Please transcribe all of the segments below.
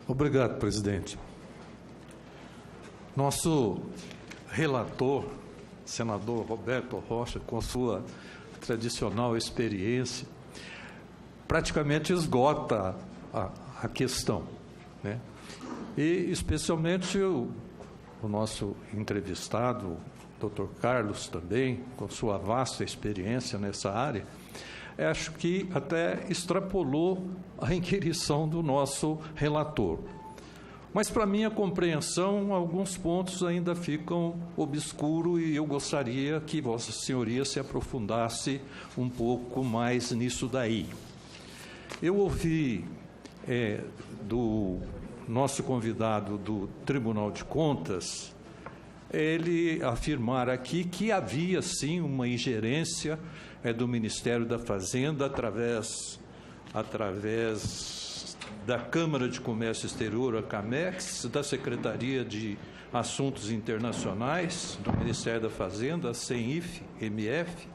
Obrigado, presidente. Nosso relator, senador Roberto Rocha, com sua tradicional experiência, praticamente esgota a questão, né? E, especialmente, o nosso entrevistado, Dr. Carlos, também, com sua vasta experiência nessa área, acho que até extrapolou a inquirição do nosso relator. Mas, para minha compreensão, alguns pontos ainda ficam obscuros e eu gostaria que Vossa Senhoria se aprofundasse um pouco mais nisso daí. Eu ouvi do nosso convidado do Tribunal de Contas ele afirmar aqui que havia, sim, uma ingerência do Ministério da Fazenda através da Câmara de Comércio Exterior, a CAMEX, da Secretaria de Assuntos Internacionais, do Ministério da Fazenda, a CENIF, MF,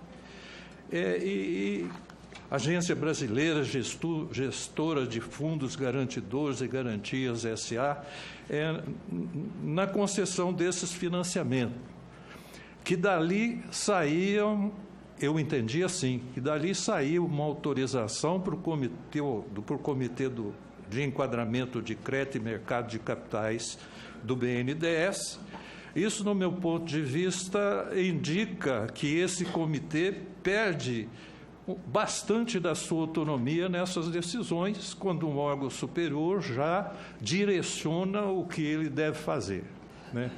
e Agência Brasileira Gestora de Fundos Garantidores e Garantias S.A., na concessão desses financiamentos, que dali saíam, eu entendi assim, que dali saiu uma autorização para o Comitê de Enquadramento de Crédito e Mercado de Capitais do BNDES. Isso, no meu ponto de vista, indica que esse comitê perde bastante da sua autonomia nessas decisões, quando um órgão superior já direciona o que ele deve fazer, né?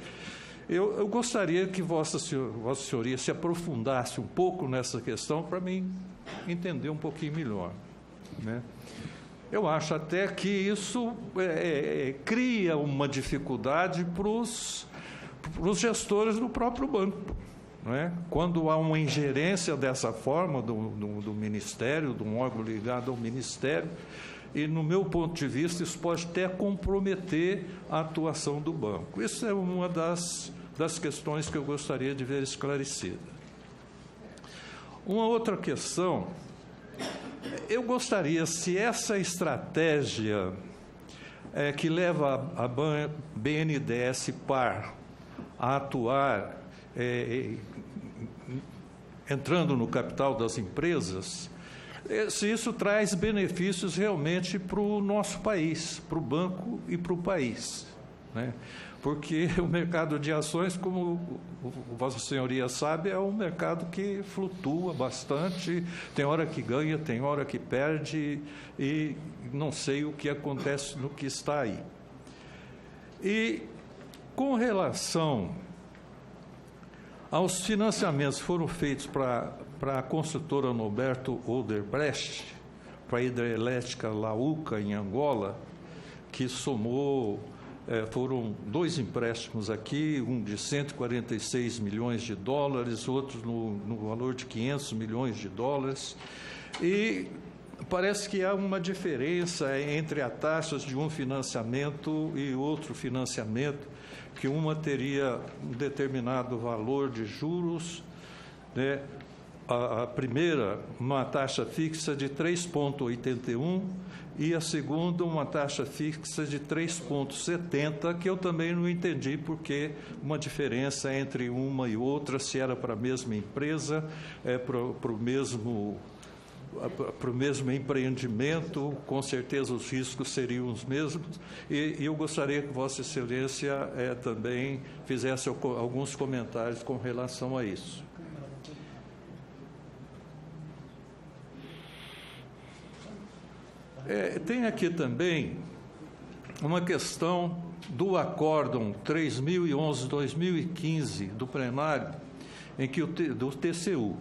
Eu gostaria que Vossa Senhoria se aprofundasse um pouco nessa questão para mim entender um pouquinho melhor, né? Eu acho até que isso cria uma dificuldade para os gestores do próprio banco, não é? Quando há uma ingerência dessa forma do Ministério, de um órgão ligado ao Ministério, e, no meu ponto de vista, isso pode até comprometer a atuação do banco. Isso é uma das questões que eu gostaria de ver esclarecida. Uma outra questão, eu gostaria, se essa estratégia que leva a BNDES Par a atuar entrando no capital das empresas, se isso traz benefícios realmente para o nosso país, para o banco e para o país, né? Porque o mercado de ações, como Vossa Senhoria sabe, é um mercado que flutua bastante, tem hora que ganha, tem hora que perde, e não sei o que acontece no que está aí. E, com relação aos financiamentos que foram feitos para a construtora Norberto Odebrecht, para a hidrelétrica Lauca, em Angola, que somou, foram 2 empréstimos aqui, um de 146 milhões de dólares, outro no valor de 500 milhões de dólares, e parece que há uma diferença entre as taxas de um financiamento e outro financiamento, que uma teria um determinado valor de juros, né? A primeira, uma taxa fixa de 3,81 e a segunda, uma taxa fixa de 3,70, que eu também não entendi porque uma diferença entre uma e outra, se era para a mesma empresa, para o mesmo empreendimento, com certeza os riscos seriam os mesmos, e eu gostaria que Vossa Excelência também fizesse alguns comentários com relação a isso. Tem aqui também uma questão do Acórdão 3011-2015 do plenário, em que do TCU,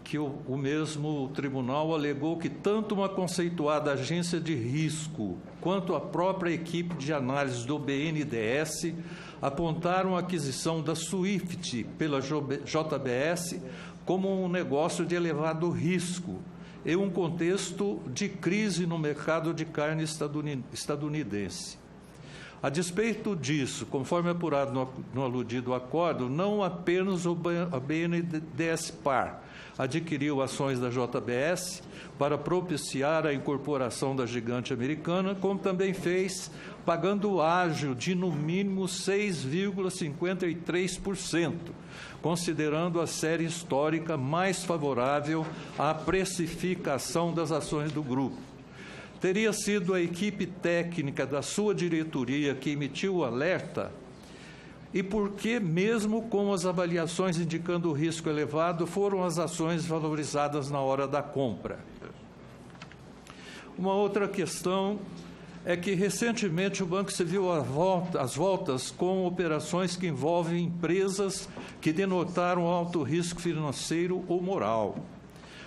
que o mesmo tribunal alegou que tanto uma conceituada agência de risco quanto a própria equipe de análise do BNDES apontaram a aquisição da SWIFT pela JBS como um negócio de elevado risco em um contexto de crise no mercado de carne estadunidense. A despeito disso, conforme apurado no aludido acordo, não apenas a BNDES-Par adquiriu ações da JBS para propiciar a incorporação da gigante americana, como também fez pagando ágio de, no mínimo, 6,53%, considerando a série histórica mais favorável à precificação das ações do grupo. Teria sido a equipe técnica da sua diretoria que emitiu o alerta? E por que, mesmo com as avaliações indicando o risco elevado, foram as ações valorizadas na hora da compra? Uma outra questão é que, recentemente, o banco se viu às voltas com operações que envolvem empresas que denotaram alto risco financeiro ou moral.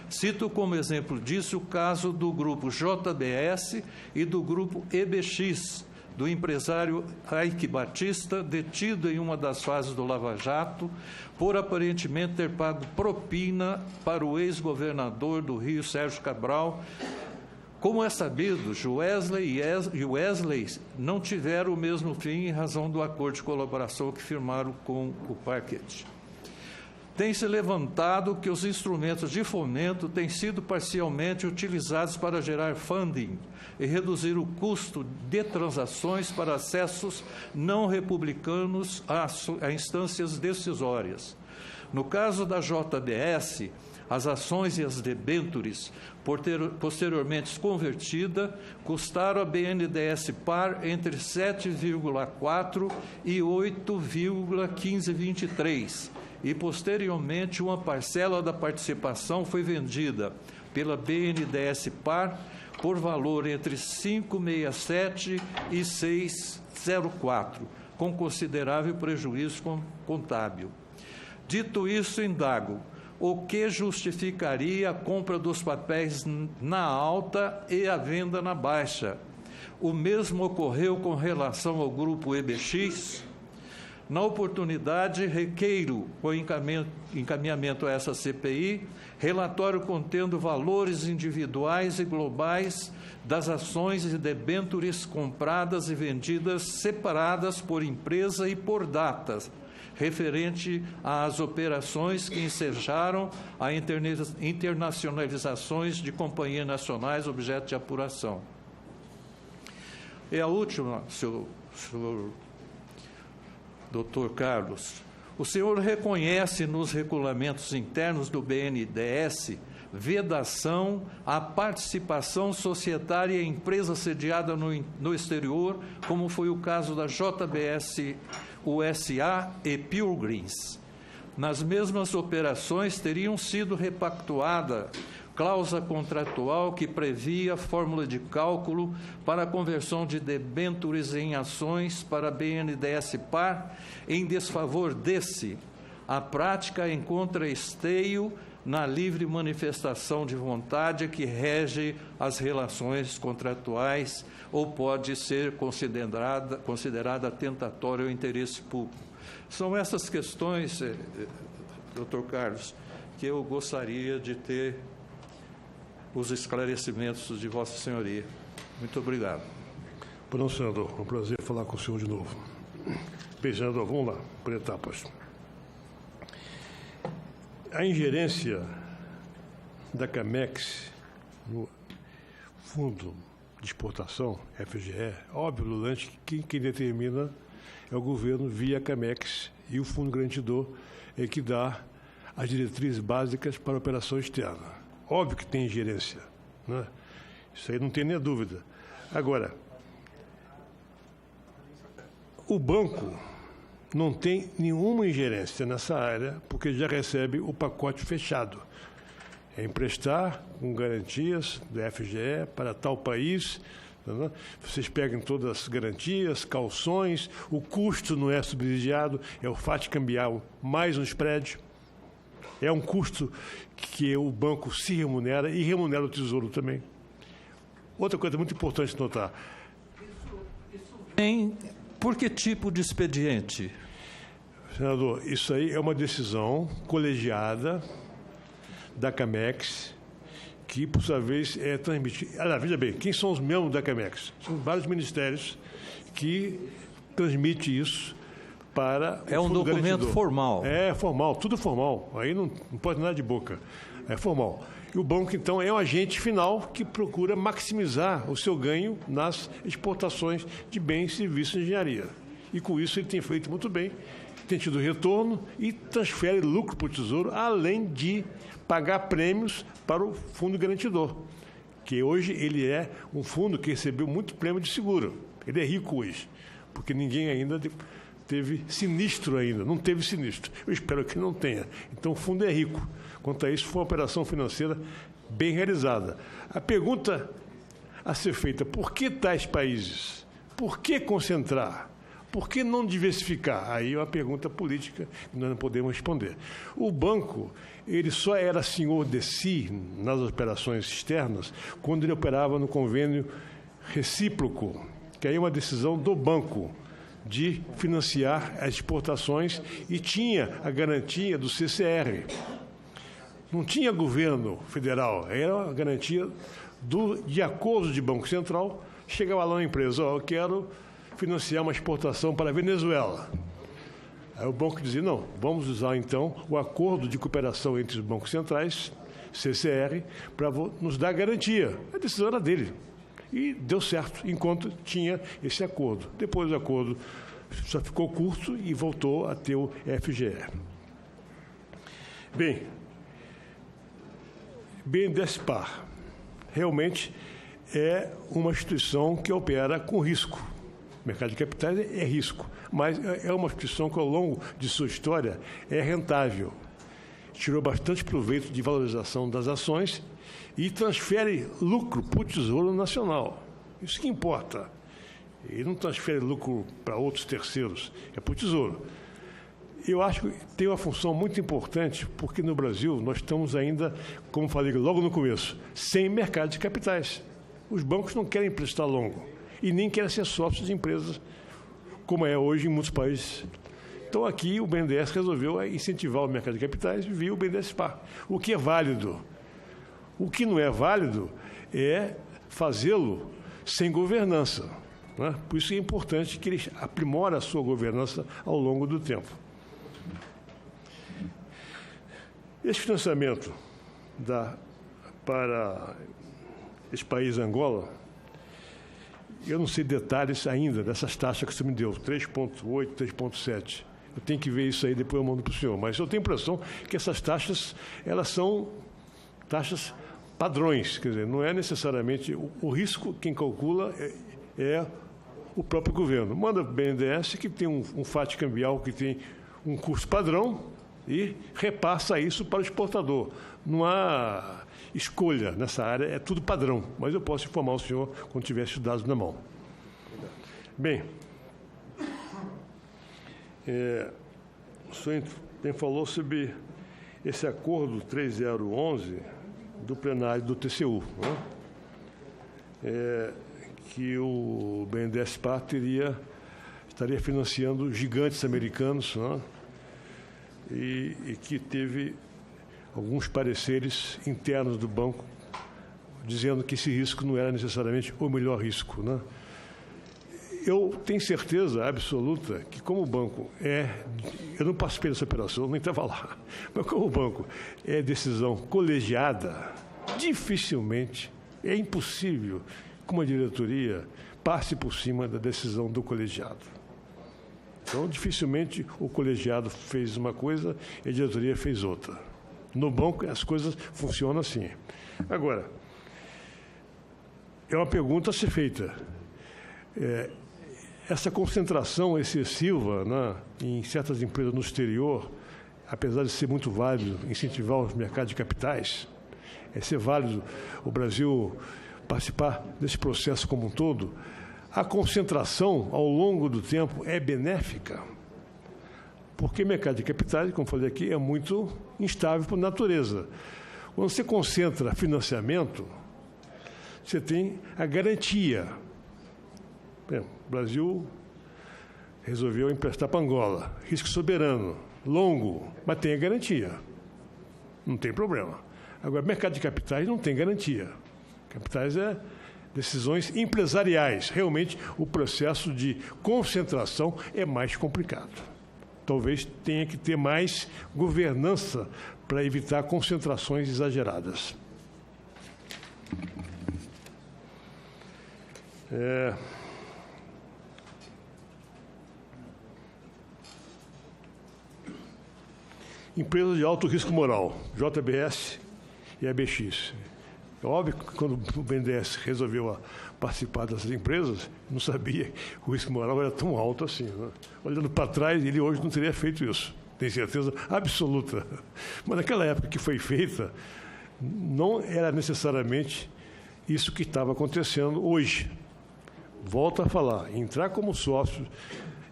Cito como exemplo disso o caso do grupo JBS e do grupo EBX, do empresário Ike Batista, detido em uma das fases do Lava Jato, por aparentemente ter pago propina para o ex-governador do Rio, Sérgio Cabral. Como é sabido, Joesley e Wesley não tiveram o mesmo fim em razão do acordo de colaboração que firmaram com o Parquet. Tem-se levantado que os instrumentos de fomento têm sido parcialmente utilizados para gerar funding e reduzir o custo de transações para acessos não republicanos a instâncias decisórias. No caso da JBS, as ações e as debêntures, posteriormente convertida, custaram a BNDES-Par entre 7,4 e 8,1523, e, posteriormente, uma parcela da participação foi vendida pela BNDES-Par por valor entre 5,67 e 6,04, com considerável prejuízo contábil. Dito isso, indago: o que justificaria a compra dos papéis na alta e a venda na baixa? O mesmo ocorreu com relação ao grupo EBX? Na oportunidade, requeiro o encaminhamento a essa CPI, relatório contendo valores individuais e globais das ações e debêntures compradas e vendidas separadas por empresa e por datas, referente às operações que ensejaram a internacionalizações de companhias nacionais objeto de apuração. E a última, senhor Dr. Carlos, o senhor reconhece nos regulamentos internos do BNDES vedação à participação societária em empresa sediada no exterior, como foi o caso da JBS USA e Pilgrims. Nas mesmas operações teriam sido repactuada cláusula contratual que previa fórmula de cálculo para a conversão de debêntures em ações para BNDES-Par em desfavor desse. A prática encontra esteio na livre manifestação de vontade que rege as relações contratuais ou pode ser considerada tentatória ao interesse público. São essas questões, doutor Carlos, que eu gostaria de ter os esclarecimentos de Vossa Senhoria. Muito obrigado. Bom, senador, é um prazer falar com o senhor de novo. Bem, senador, vamos lá, por etapas. A ingerência da Camex no Fundo de Exportação, FGE, óbvio, Lulante, que quem determina é o governo via Camex, e o Fundo Garantidor é que dá as diretrizes básicas para a operação externa. Óbvio que tem ingerência, né? Isso aí não tem nem dúvida. Agora, o banco não tem nenhuma ingerência nessa área, porque já recebe o pacote fechado. É emprestar com garantias da FGE para tal país. Né? Vocês pegam todas as garantias, calções, o custo não é subsidiado, é o fato cambial mais um spread. É um custo que o banco se remunera e remunera o Tesouro também. Outra coisa muito importante notar. Por que tipo de expediente? Senador, isso aí é uma decisão colegiada da Camex, que, por sua vez, é transmitido. Veja bem, quem são os membros da CAMEX? São vários ministérios que transmitem isso para o fundo documento garantidor. Formal. É formal, tudo formal. Aí não pode nada de boca. É formal. E o banco, então, é um agente final que procura maximizar o seu ganho nas exportações de bens, serviços e engenharia. E com isso ele tem feito muito bem, tem tido retorno e transfere lucro para o Tesouro, além de pagar prêmios para o fundo garantidor, que hoje ele é um fundo que recebeu muito prêmio de seguro. Ele é rico hoje, porque ninguém ainda teve sinistro ainda, não teve sinistro. Eu espero que não tenha. Então o fundo é rico. Quanto a isso, foi uma operação financeira bem realizada. A pergunta a ser feita, por que tais países? Por que concentrar? Por que não diversificar? Aí é uma pergunta política que nós não podemos responder. O banco, ele só era senhor de si nas operações externas quando ele operava no convênio recíproco, que aí é uma decisão do banco de financiar as exportações e tinha a garantia do CCR. Não tinha governo federal, era a garantia de acordo de Banco Central. Chegava lá na empresa, eu quero financiar uma exportação para a Venezuela. Aí o banco dizia, não, vamos usar então o acordo de cooperação entre os bancos centrais, CCR, para nos dar garantia. A decisão era dele. E deu certo, enquanto tinha esse acordo. Depois o acordo só ficou curto e voltou a ter o FGE. Bem, BNDESPar realmente é uma instituição que opera com risco. O mercado de capitais é risco, mas é uma instituição que, ao longo de sua história, é rentável. Tirou bastante proveito de valorização das ações e transfere lucro para o Tesouro Nacional. Isso que importa. Ele não transfere lucro para outros terceiros, é para o Tesouro. Eu acho que tem uma função muito importante, porque no Brasil nós estamos ainda, como falei logo no começo, sem mercado de capitais. Os bancos não querem emprestar longo e nem querem ser sócios de empresas, como é hoje em muitos países. Então, aqui o BNDES resolveu incentivar o mercado de capitais via o BNDESPar, o que é válido. O que não é válido é fazê-lo sem governança, né? Por isso é importante que ele aprimore a sua governança ao longo do tempo. Esse financiamento para esse país, Angola, eu não sei detalhes ainda dessas taxas que você me deu, 3,8, 3,7. Eu tenho que ver isso aí, depois eu mando para o senhor. Mas eu tenho a impressão que essas taxas, elas são taxas padrões, quer dizer, não é necessariamente o risco, quem calcula é o próprio governo. Manda para o BNDES, que tem um FAT cambial, que tem um custo padrão, e repassa isso para o exportador. Não há escolha nessa área, é tudo padrão, mas eu posso informar o senhor quando tiver esses dados na mão. Bem, o senhor falou sobre esse acordo 3011 do plenário do TCU, né? Que o BNDESPar estaria financiando gigantes americanos, né? E que teve alguns pareceres internos do banco dizendo que esse risco não era necessariamente o melhor risco, né? Eu tenho certeza absoluta que, como o banco eu não participei dessa operação, nem estava lá, mas como o banco é decisão colegiada, dificilmente, é impossível que uma diretoria passe por cima da decisão do colegiado. Então, dificilmente o colegiado fez uma coisa e a diretoria fez outra. No banco, as coisas funcionam assim. Agora, é uma pergunta a ser feita. Essa concentração excessiva, né, em certas empresas no exterior, apesar de ser muito válido incentivar os mercados de capitais, ser válido o Brasil participar desse processo como um todo, a concentração ao longo do tempo é benéfica, porque o mercado de capitais, como falei aqui, é muito instável por natureza. Quando você concentra financiamento, você tem a garantia. O Brasil resolveu emprestar para Angola, risco soberano, longo, mas tem a garantia. Não tem problema. Agora, mercado de capitais não tem garantia. Capitais é decisões empresariais. Realmente, o processo de concentração é mais complicado. Talvez tenha que ter mais governança para evitar concentrações exageradas. Empresas de alto risco moral, JBS e ABX. É óbvio que quando o BNDES resolveu participar dessas empresas, não sabia que o risco moral era tão alto assim. Né? Olhando para trás, ele hoje não teria feito isso, tem certeza absoluta. Mas naquela época que foi feita, não era necessariamente isso que estava acontecendo hoje. Volto a falar, entrar como sócio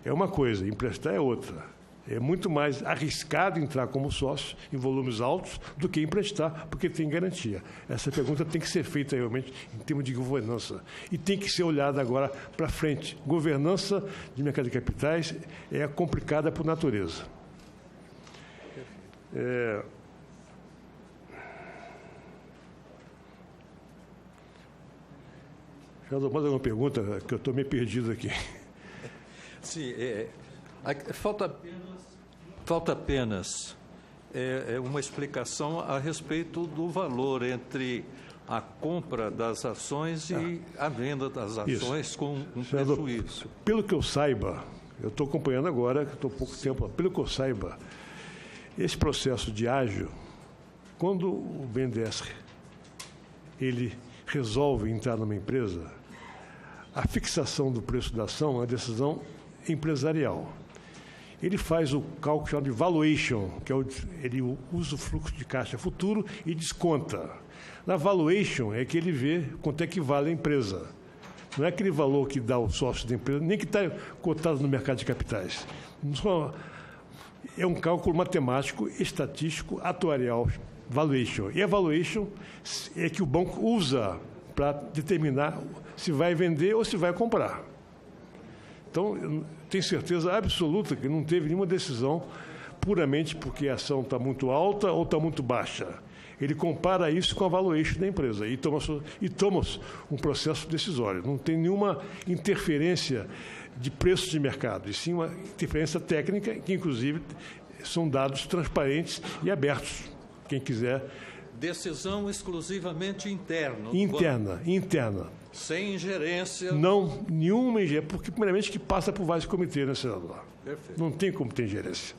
é uma coisa, emprestar é outra. É muito mais arriscado entrar como sócio em volumes altos do que emprestar, porque tem garantia. Essa pergunta tem que ser feita realmente em termos de governança. E tem que ser olhada agora para frente. Governança de mercado de capitais é complicada por natureza. Já mais alguma pergunta, que eu estou meio perdido aqui. Sim, falta apenas uma explicação a respeito do valor entre a compra das ações e a venda das ações com um prejuízo. Pelo que eu saiba, eu estou acompanhando agora, que estou há pouco tempo, pelo que eu saiba, esse processo de ágio, quando o BNDES ele resolve entrar numa empresa, a fixação do preço da ação é uma decisão empresarial. Ele faz o cálculo chamado de valuation, que é ele usa o fluxo de caixa futuro e desconta. Na valuation é que ele vê quanto é que vale a empresa. Não é aquele valor que dá o sócio da empresa, nem que está cotado no mercado de capitais. É um cálculo matemático, estatístico, atuarial, valuation. E a valuation é que o banco usa para determinar se vai vender ou se vai comprar. Então, eu tenho certeza absoluta que não teve nenhuma decisão puramente porque a ação está muito alta ou está muito baixa. Ele compara isso com a valuation da empresa e toma um processo decisório. Não tem nenhuma interferência de preço de mercado, e sim uma interferência técnica, que inclusive são dados transparentes e abertos. Quem quiser. Decisão exclusivamente interna. Interna. Sem ingerência. Não, nenhuma ingerência, porque primeiramente que passa por vários comitês, né, senador? Perfeito. Não tem como ter ingerência.